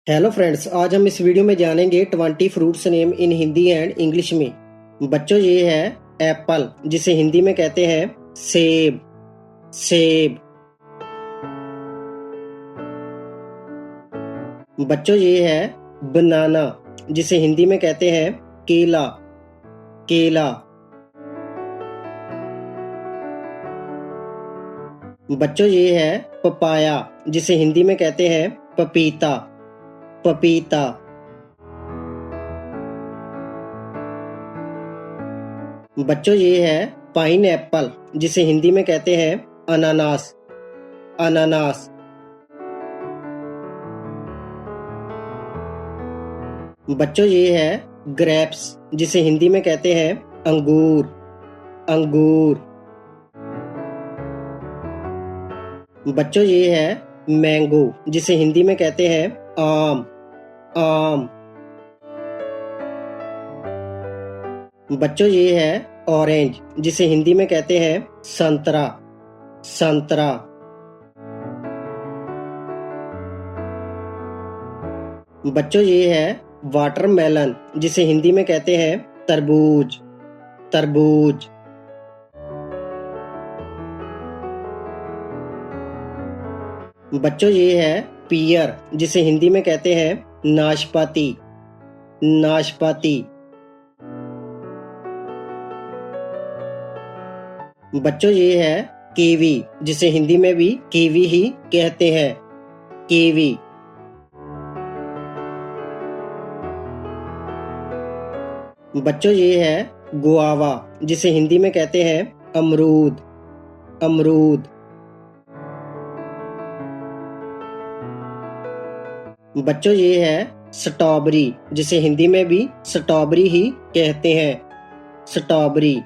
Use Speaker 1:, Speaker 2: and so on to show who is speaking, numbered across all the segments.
Speaker 1: Hello friends, आज हम इस वीडियो में जानेंगे 20 fruits name in Hindi and English में। बच्चों, ये है एप्पल, जिसे हिंदी में कहते हैं सेब। सेब। बच्चों, ये है बनाना, जिसे हिंदी में कहते हैं केला। केला। बच्चों, ये है पपाया, जिसे हिंदी में कहते हैं पपीता। पपीता। बच्चों, ये है पाइन एप्पल, जिसे हिंदी में कहते हैं अनानास। अनानास। बच्चों, ये है ग्रेप्स, जिसे हिंदी में कहते हैं अंगूर। अंगूर। बच्चों, ये है मैंगो, जिसे हिंदी में कहते हैं आम। आम। बच्चों, ये है ऑरेंज, जिसे हिंदी में कहते हैं संतरा। संतरा। बच्चों, ये है वाटरमेलन, जिसे हिंदी में कहते हैं तरबूज। तरबूज। बच्चों, ये है पियर, जिसे हिंदी में कहते हैं नाशपाती। नाशपाती। बच्चों, ये है कीवी, जिसे हिंदी में भी कीवी ही कहते हैं। कीवी। बच्चों, ये है गुआवा, जिसे हिंदी में कहते हैं अमरूद। अमरूद। बच्चों, ये है स्ट्रॉबेरी, जिसे हिंदी में भी स्ट्रॉबेरी ही कहते हैं। स्ट्रॉबेरी।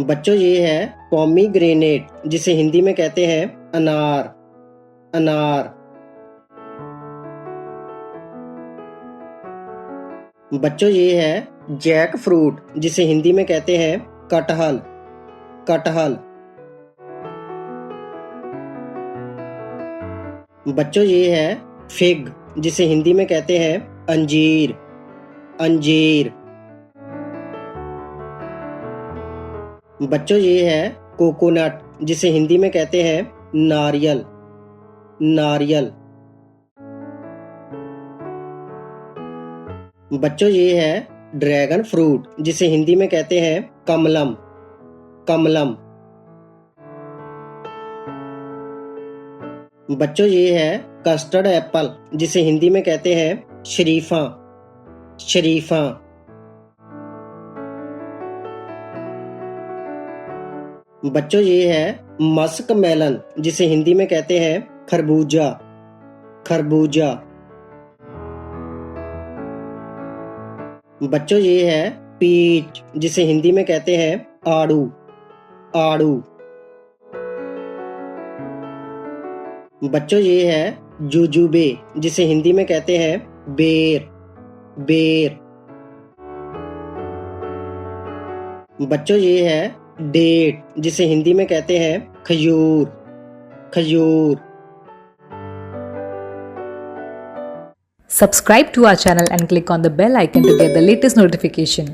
Speaker 1: बच्चों, ये है पोमीग्रेनेट, जिसे हिंदी में कहते हैं अनार। अनार। बच्चों, ये है जैक फ्रूट, जिसे हिंदी में कहते हैं कटहल। कटहल। बच्चों, ये है फिग, जिसे हिंदी में कहते हैं अंजीर। अंजीर। बच्चों, ये है कोकोनट, जिसे हिंदी में कहते हैं नारियल। नारियल। बच्चों, ये है ड्रैगन फ्रूट, जिसे हिंदी में कहते हैं कमलम। कमलम। बच्चों, ये है कस्टर्ड एप्पल, जिसे हिंदी में कहते हैं शरीफा। शरीफा। बच्चों, ये है मस्क मेलन, जिसे हिंदी में कहते हैं खरबूजा। खरबूजा। बच्चों, ये है पीच, जिसे हिंदी में कहते हैं आड़ू। आड़ू। बच्चों, ये है जुजुबे, जिसे हिंदी में कहते हैं बेर। बेर। बच्चों, ये है डेट, जिसे हिंदी में कहते हैं खजूर। खजूर।
Speaker 2: Subscribe to our channel and click on the bell icon to get the latest notification.